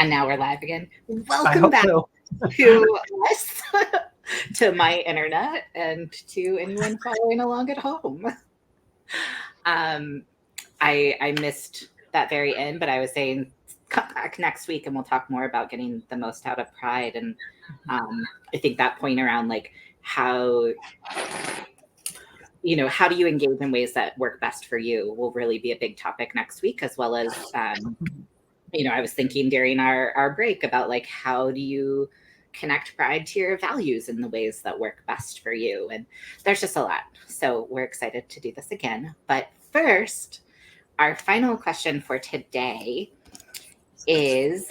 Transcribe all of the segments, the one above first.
And now we're live again. I Welcome hope back so. to us, to my internet, and to anyone following along at home. Um, I missed that very end, but I was saying come back next week and we'll talk more about getting the most out of Pride. And I think that point around like how how do you engage in ways that work best for you will really be a big topic next week, as well as I was thinking during our break about like how do you connect Pride to your values in the ways that work best for you, and there's just a lot. So we're excited to do this again. But first, our final question for today is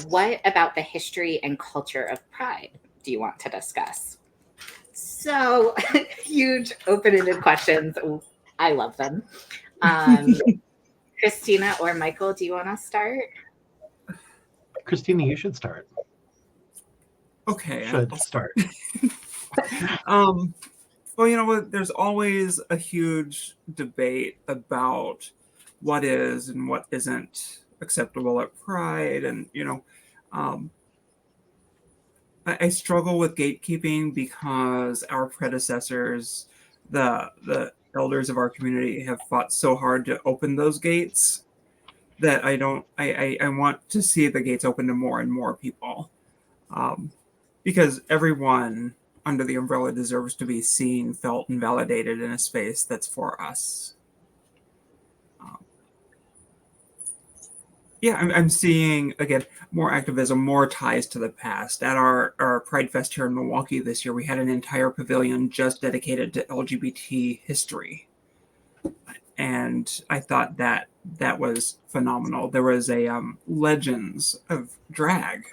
what about the history and culture of Pride do you want to discuss? So huge open-ended questions. I love them. Christina or Michael, do you want to start? Christina, you should start. Okay, Should I'll start. Well, you know what? There's always a huge debate about what is and what isn't acceptable at Pride, and I struggle with gatekeeping because our predecessors, the elders of our community, have fought so hard to open those gates that I want to see the gates open to more and more people, because everyone under the umbrella deserves to be seen, felt, and validated in a space that's for us. I'm seeing, again, more activism, more ties to the past. At our Pride Fest here in Milwaukee this year, we had an entire pavilion just dedicated to LGBT history. And I thought that was phenomenal. There was a Legends of drag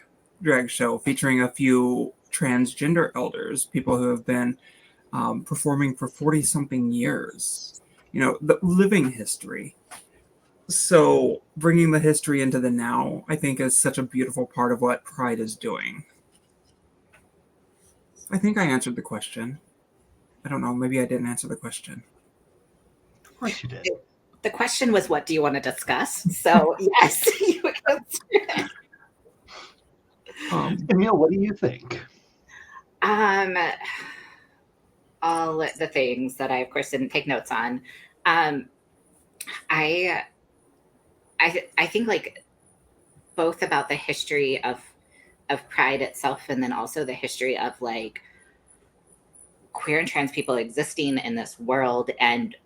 show featuring a few transgender elders, people who have been performing for 40-something years. The living history. So bringing the history into the now, I think, is such a beautiful part of what Pride is doing. I think I answered the question. I don't know. Maybe I didn't answer the question. Of course you did. The question was, what do you want to discuss? So yes, you answered it. Emil, what do you think? All the things that I, of course, didn't take notes on. I think like both about the history of Pride itself, and then also the history of like queer and trans people existing in this world and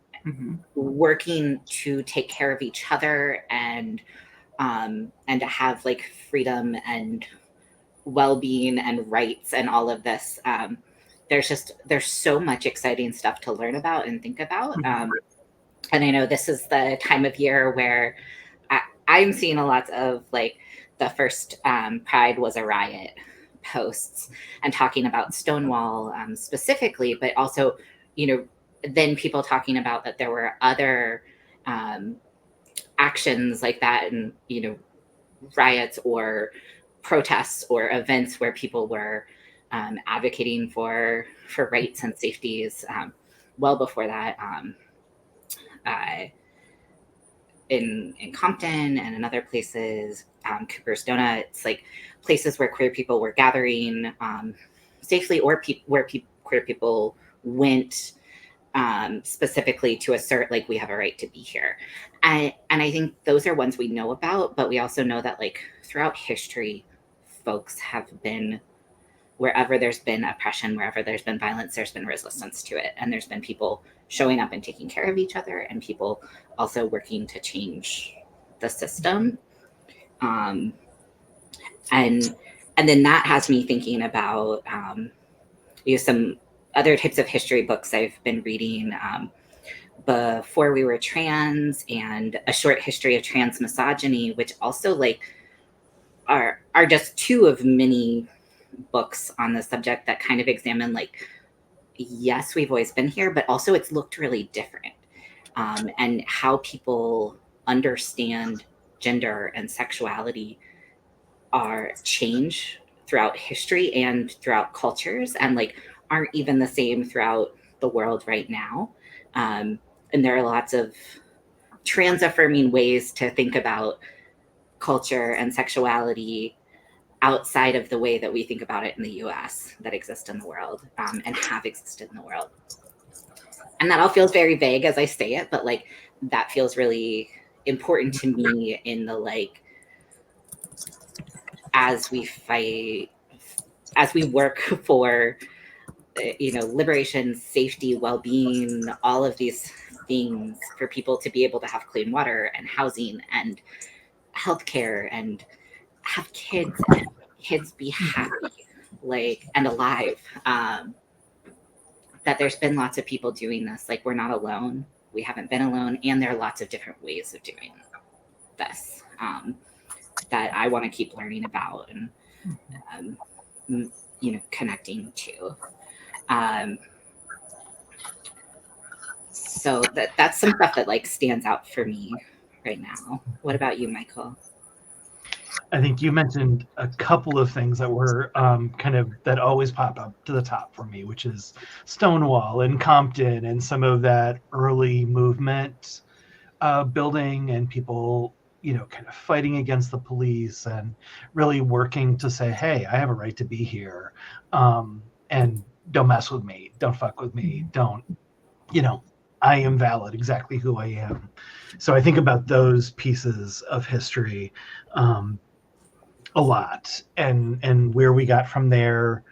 working to take care of each other and to have like freedom and well-being and rights and all of this. There's so much exciting stuff to learn about and think about. And I know this is the time of year where I'm seeing a lot of like the first Pride was a riot posts and talking about Stonewall specifically, but also, then people talking about that there were other actions like that, and, riots or protests or events where people were advocating for rights and safeties well before that. In Compton and in other places, Cooper's Donuts, like places where queer people were gathering safely, or where queer people went specifically to assert like we have a right to be here. And I think those are ones we know about, but we also know that like throughout history, folks have been, wherever there's been oppression, wherever there's been violence, there's been resistance to it. And there's been people showing up and taking care of each other, and people also working to change the system. And then that has me thinking about some other types of history books I've been reading. Before We Were Trans and A Short History of Trans Misogyny, which also like are just two of many books on the subject that kind of examine like, yes, we've always been here, but also it's looked really different, and how people understand gender and sexuality are change throughout history and throughout cultures, and like aren't even the same throughout the world right now. And there are lots of trans affirming ways to think about culture and sexuality outside of the way that we think about it in the US that exist in the world, and have existed in the world. And that all feels very vague as I say it, but like that feels really important to me in the like, as we fight, as we work for, you know, liberation, safety, well-being, all of these things for people to be able to have clean water and housing and healthcare and have kids and kids be happy, like, and alive. That there's been lots of people doing this. Like, we're not alone. We haven't been alone. And there are lots of different ways of doing this that I want to keep learning about and, you know, connecting to. So that's some stuff that like stands out for me right now. What about you, Michael? I think you mentioned a couple of things that were kind of that always pop up to the top for me, which is Stonewall and Compton and some of that early movement building and people, you know, kind of fighting against the police and really working to say, hey, I have a right to be here, and don't mess with me, don't fuck with me, don't, you know, I am valid exactly who I am. So I think about those pieces of history a lot, and where we got from there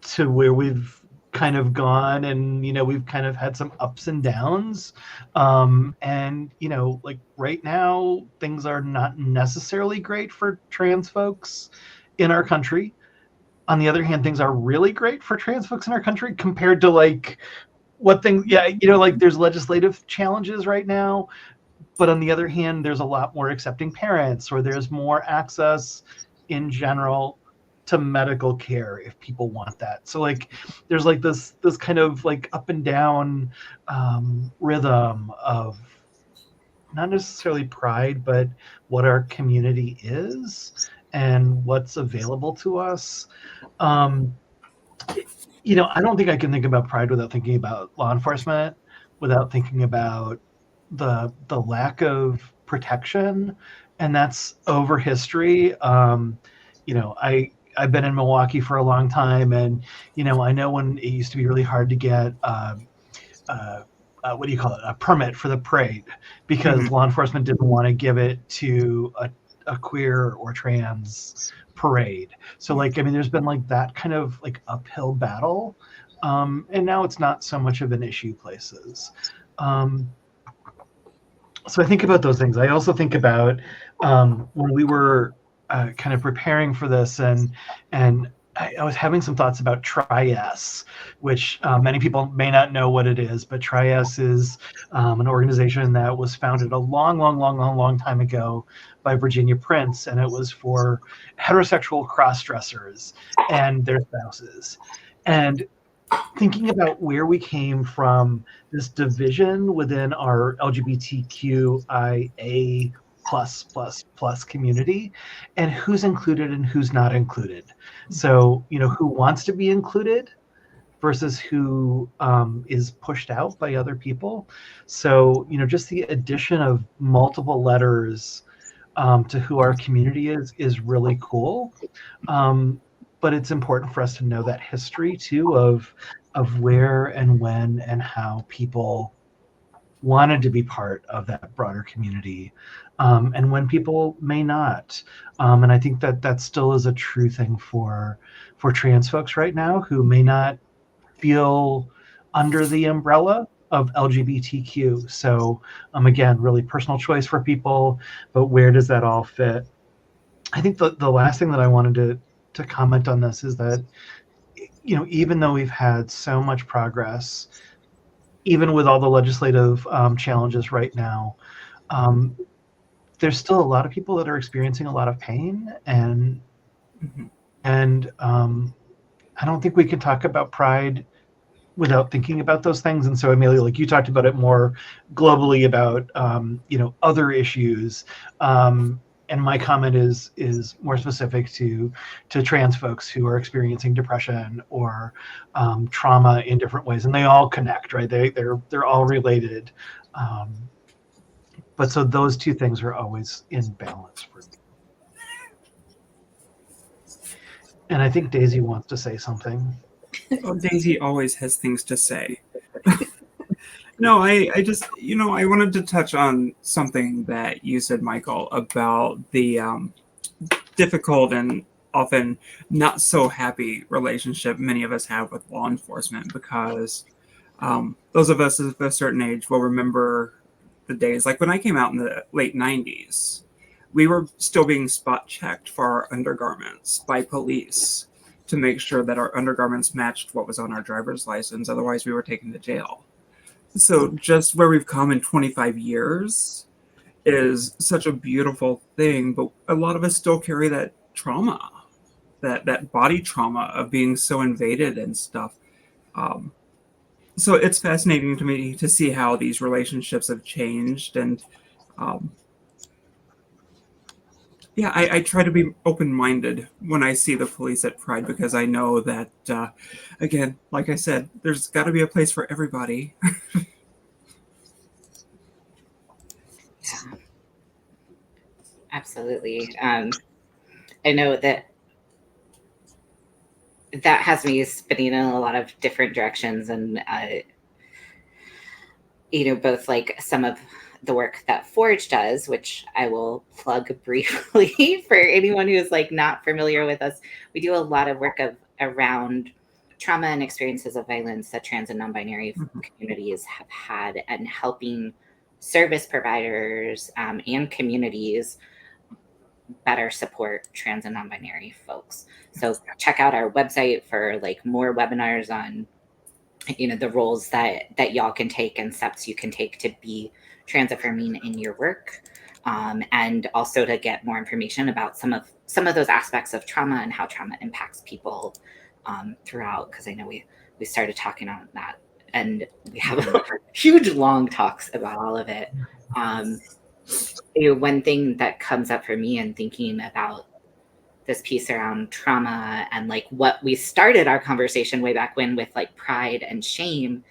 to where we've kind of gone, and you know, we've kind of had some ups and downs, and you know, like right now things are not necessarily great for trans folks in our country. On the other hand, things are really great for trans folks in our country compared to like what things, yeah, you know, like there's legislative challenges right now, but on the other hand, there's a lot more accepting parents, or there's more access in general to medical care if people want that. So like there's like this kind of like up and down rhythm of not necessarily pride, but what our community is and what's available to us. You know, I don't think I can think about pride without thinking about law enforcement, without thinking about the lack of protection, and that's over history. You know, I've been in Milwaukee for a long time, and you know, I know when it used to be really hard to get what do you call it, a permit for the parade, because law enforcement didn't want to give it to a queer or trans parade. So like, I mean, there's been like that kind of like uphill battle, and now it's not so much of an issue places. So I think about those things. I also think about when we were kind of preparing for this, and I was having some thoughts about Tri-S, which many people may not know what it is, but Tri-S is an organization that was founded a long time ago by Virginia Prince, and it was for heterosexual cross-dressers and their spouses. And thinking about where we came from, this division within our LGBTQIA plus community, and who's included and who's not included. So, you know, who wants to be included versus who is pushed out by other people. So, you know, just the addition of multiple letters to who our community is really cool. But it's important for us to know that history too of where and when and how people wanted to be part of that broader community, and when people may not. And I think that still is a true thing for trans folks right now who may not feel under the umbrella of LGBTQ. So again, really personal choice for people, but where does that all fit? I think the last thing that I wanted to comment on this is that, you know, even though we've had so much progress, even with all the legislative challenges right now, there's still a lot of people that are experiencing a lot of pain, and I don't think we can talk about pride without thinking about those things. And so, Amelia, like you talked about it more globally about you know, other issues. And my comment is more specific to trans folks who are experiencing depression or trauma in different ways, and they all connect, right? They're all related. But so those two things are always in balance for me. And I think Daisy wants to say something. Oh, Daisy always has things to say. No, I just, I wanted to touch on something that you said, Michael, about the difficult and often not so happy relationship many of us have with law enforcement, because those of us of a certain age will remember the days like when I came out in the late 90s. We were still being spot checked for our undergarments by police to make sure that our undergarments matched what was on our driver's license. Otherwise, we were taken to jail. So just where we've come in 25 years is such a beautiful thing, but a lot of us still carry that trauma, that body trauma of being so invaded and stuff. Um, so it's fascinating to me to see how these relationships have changed, and um, yeah, I try to be open-minded when I see the police at Pride, because I know that again, like I said, there's got to be a place for everybody. Yeah, absolutely. I know that has me spinning in a lot of different directions, and both like some of the work that Forge does, which I will plug briefly for anyone who is like not familiar with us. We do a lot of work around trauma and experiences of violence that trans and non-binary communities have had, and helping service providers and communities better support trans and non-binary folks. So check out our website for like more webinars on the roles that y'all can take and steps you can take to be trans affirming in your work, and also to get more information about some of those aspects of trauma and how trauma impacts people throughout, because I know we started talking on that, and we have huge long talks about all of it. One thing that comes up for me in thinking about this piece around trauma and like what we started our conversation way back when with like pride and shame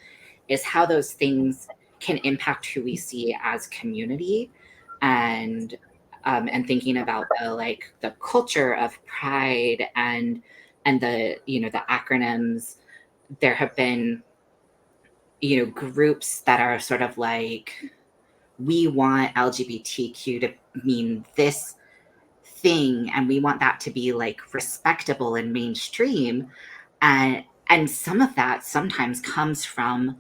is how those things can impact who we see as community, and thinking about the culture of pride and the the acronyms. There have been groups that are sort of like, we want LGBTQ to mean this thing, and we want that to be like respectable and mainstream, and some of that sometimes comes from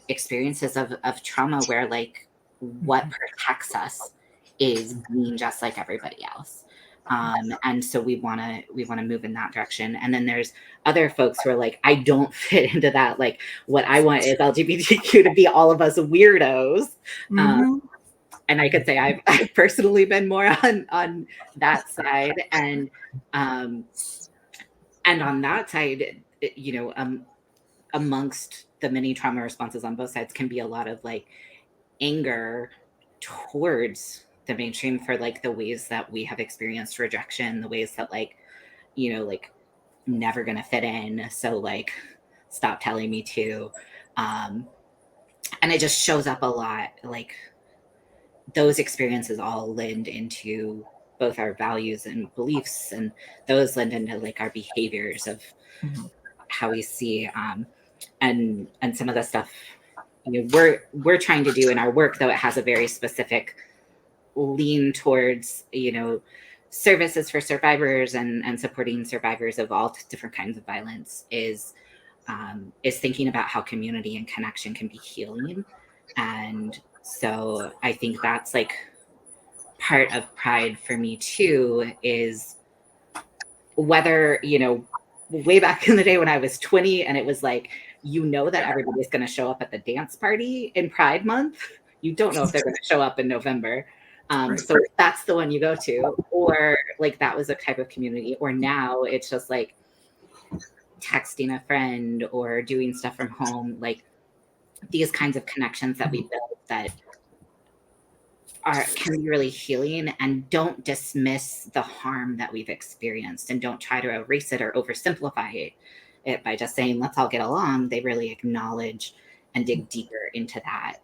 experiences of trauma where like what protects us is being just like everybody else, and so we want to move in that direction. And then there's other folks who are like, I don't fit into that, like what I want is LGBTQ to be all of us weirdos. And I could say I've personally been more on that side, and on that side, amongst the many trauma responses on both sides can be a lot of like anger towards the mainstream for like the ways that we have experienced rejection, the ways that like like never gonna fit in, so like stop telling me to, and it just shows up a lot. Like those experiences all lend into both our values and beliefs, and those lend into like our behaviors of how we see, and some of the stuff we're trying to do in our work, though it has a very specific lean towards services for survivors and supporting survivors of all different kinds of violence, is thinking about how community and connection can be healing. And so I think that's like part of pride for me too, is whether way back in the day when I was 20 and it was like, that everybody's going to show up at the dance party in Pride Month. You don't know if they're going to show up in November. So that's the one you go to, or like that was a type of community. Or now it's just like texting a friend or doing stuff from home, like these kinds of connections that we build that can be really healing, and don't dismiss the harm that we've experienced, and don't try to erase it or oversimplify it by just saying let's all get along. They really acknowledge and dig deeper into that,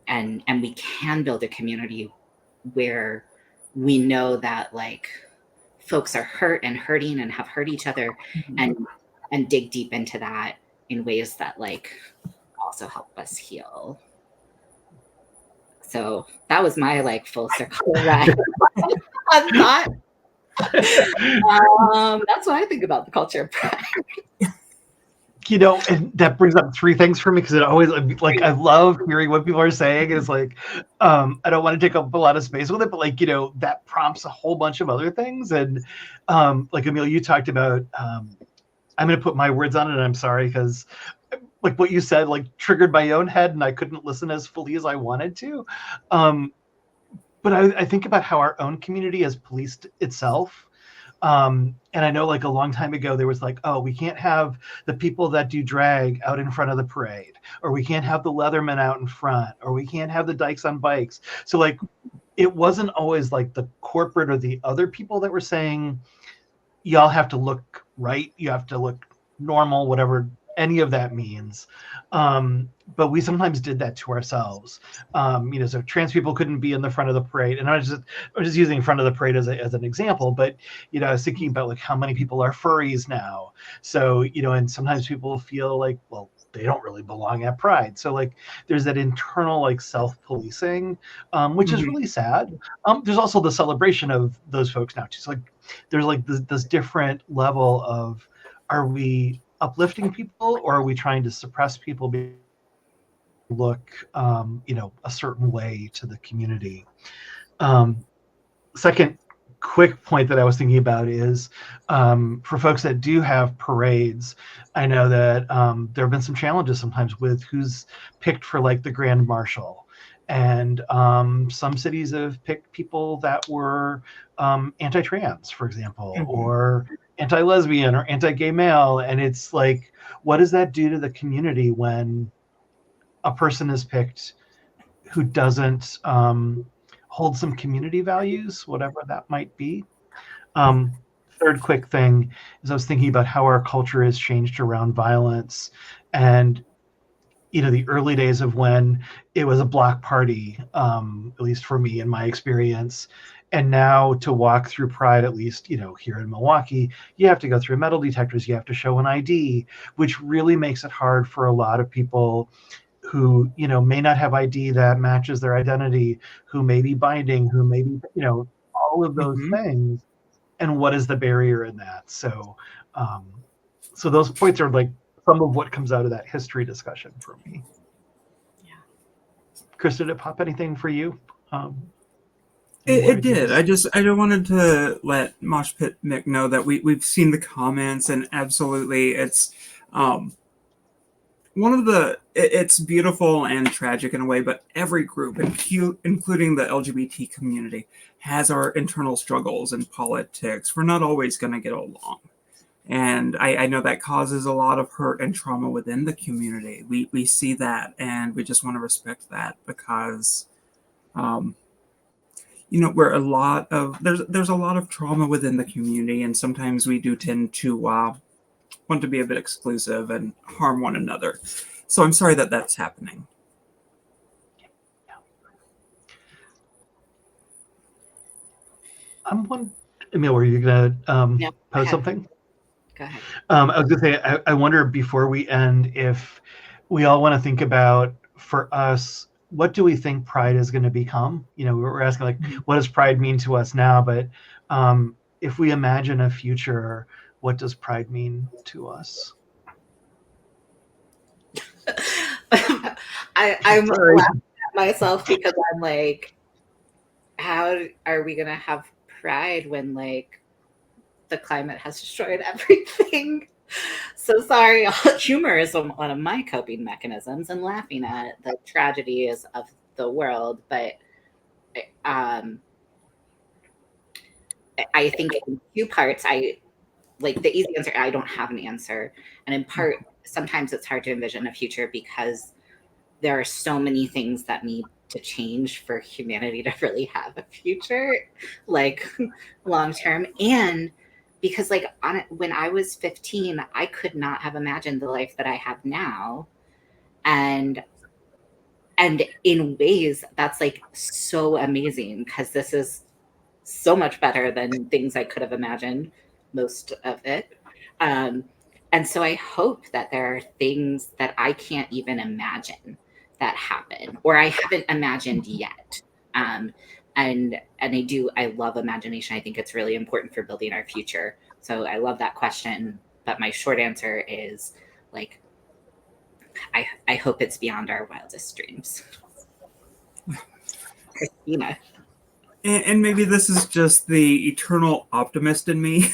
and we can build a community where we know that like folks are hurt and hurting and have hurt each other, and dig deep into that in ways that like also help us heal. So that was my like full circle ride on that. That's what I think about the culture of pride. And that brings up three things for me, because it always, like, I love hearing what people are saying. Is like, I don't want to take up a lot of space with it, but like, that prompts a whole bunch of other things. And like, Emil, you talked about, I'm going to put my words on it, and I'm sorry, because like what you said, like, triggered my own head, and I couldn't listen as fully as I wanted to. But I think about how our own community has policed itself. And I know, like, a long time ago, there was like, oh, we can't have the people that do drag out in front of the parade, or we can't have the Leathermen out in front, or we can't have the dykes on bikes. So like, it wasn't always like the corporate or the other people that were saying, y'all have to look right, you have to look normal, whatever any of that means. But we sometimes did that to ourselves. So trans people couldn't be in the front of the parade. And I was just using front of the parade as an example, but, I was thinking about like how many people are furries now. So, and sometimes people feel like, well, they don't really belong at Pride. So like, there's that internal like self-policing, which is really sad. There's also the celebration of those folks now too. So like, there's like this different level of, are we uplifting people, or are we trying to suppress people look a certain way to the community? Second quick point that I was thinking about is, for folks that do have parades, I know that there have been some challenges sometimes with who's picked for like the Grand Marshal. And some cities have picked people that were anti-trans, for example, or anti-lesbian or anti-gay male. And it's like, what does that do to the community when a person is picked who doesn't hold some community values, whatever that might be? Third quick thing is, I was thinking about how our culture has changed around violence, and the early days of when it was a block party, at least for me in my experience. And now to walk through Pride, at least, here in Milwaukee, you have to go through metal detectors, you have to show an ID, which really makes it hard for a lot of people who, may not have ID that matches their identity, who may be binding, who may be, all of those things. And what is the barrier in that? So, so those points are like some of what comes out of that history discussion for me. Yeah. Chris, did it pop anything for you? It did. I just wanted to let Mosh Pit Mick know that we've seen the comments, and absolutely, it's it's beautiful and tragic in a way, but every group, including the LGBT community, has our internal struggles in politics. We're not always going to get along. And I know that causes a lot of hurt and trauma within the community. We see that, and we just want to respect that, because where there's a lot of trauma within the community, and sometimes we do tend to want to be a bit exclusive and harm one another. So I'm sorry that that's happening. Emil, were you gonna No, post something? Go ahead. I was gonna say, I wonder, before we end, if we all want to think about, for us, what do we think Pride is going to become? We're asking, like, what does Pride mean to us now? But if we imagine a future, what does Pride mean to us? I'm laughing at myself, because I'm like, how are we going to have Pride when like the climate has destroyed everything? So sorry. Humor is one of my coping mechanisms, and laughing at the tragedies of the world. But I think in two parts, like the easy answer, I don't have an answer. And in part, sometimes it's hard to envision a future because there are so many things that need to change for humanity to really have a future, like long term. And because like when I was 15, I could not have imagined the life that I have now. And in ways that's like so amazing, because this is so much better than things I could have imagined, most of it. And so I hope that there are things that I can't even imagine that happen, or I haven't imagined yet. And I love imagination. I think it's really important for building our future. So I love that question. But my short answer is like, I hope it's beyond our wildest dreams. Christina. And maybe this is just the eternal optimist in me.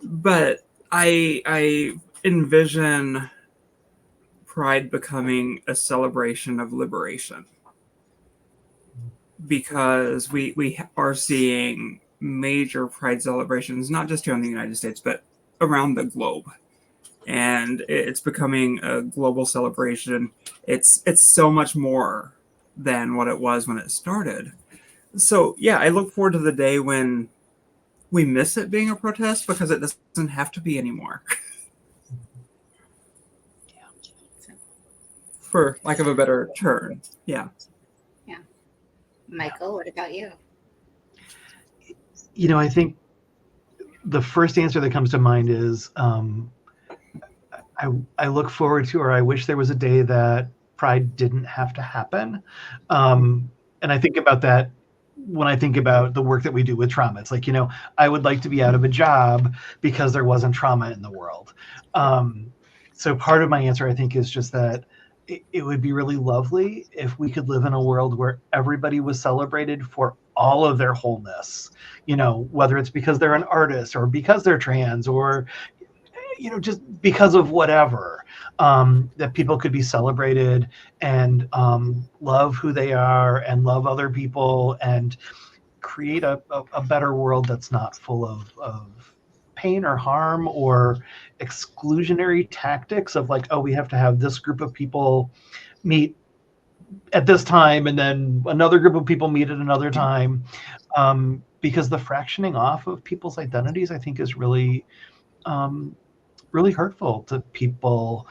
But I envision Pride becoming a celebration of liberation, because we are seeing major Pride celebrations, not just here in the United States, but around the globe. And it's becoming a global celebration. It's so much more than what it was when it started. So yeah, I look forward to the day when we miss it being a protest, because it doesn't have to be anymore. For lack of a better term. Yeah. Michael, what about you? You know, I think the first answer that comes to mind is I look forward to, or I wish there was a day that Pride didn't have to happen. And I think about that when I think about the work that we do with trauma. It's like, you know, I would like to be out of a job because there wasn't trauma in the world. So part of my answer, I think, is just that it would be really lovely if we could live in a world where everybody was celebrated for all of their wholeness, you know, whether it's because they're an artist or because they're trans or, you know, just because of whatever, that people could be celebrated and love who they are and love other people and create a better world that's not full of pain or harm or exclusionary tactics of like, oh, we have to have this group of people meet at this time and then another group of people meet at another time, because the fractioning off of people's identities, I think, is really really hurtful to people.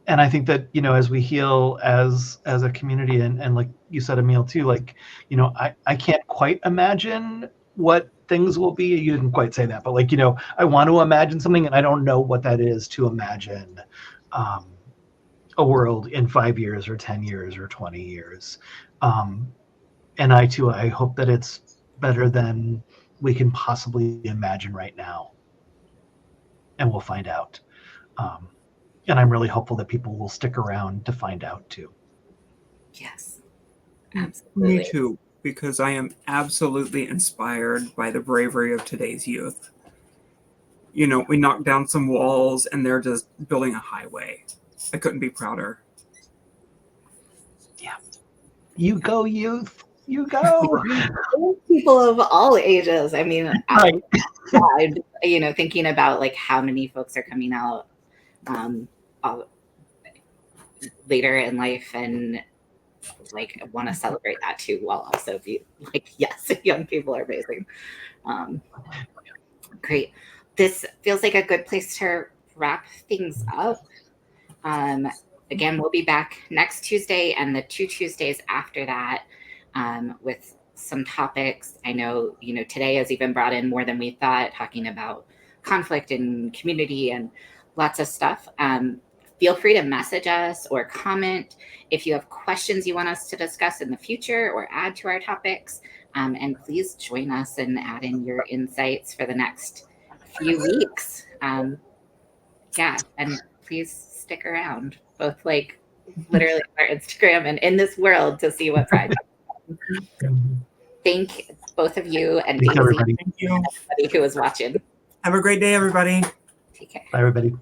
And I think that, you know, as we heal as a community, and like you said, Emil, too, like, you know, I can't quite imagine what things will be. You didn't quite say that, but like, you know, I want to imagine something and I don't know what that is to imagine a world in 5 years or 10 years or 20 years. And I hope that it's better than we can possibly imagine right now. And we'll find out. And I'm really hopeful that people will stick around to find out too. Yes, absolutely. Me too, because I am absolutely inspired by the bravery of today's youth. You know, we knocked down some walls and they're just building a highway. I couldn't be prouder. Yeah. You go, youth. You go. People of all ages. I mean, Right. you know, thinking about like how many folks are coming out later in life and like want to celebrate that too, while also be like, yes, young people are amazing. Great. This feels like a good place to wrap things up. Again, we'll be back next Tuesday and the 2 Tuesdays after that with some topics. I know, you know, today has even brought in more than we thought, talking about conflict and community and lots of stuff. Feel free to message us or comment if you have questions you want us to discuss in the future or add to our topics. And please join us and add in your insights for the next few weeks. Yeah, and please stick around, both like literally on our Instagram and in this world, to see what Pride is. Thank both of you, and Thank you, everybody. Thank you. everybody who is watching. Have a great day, everybody. Take care. Bye, everybody.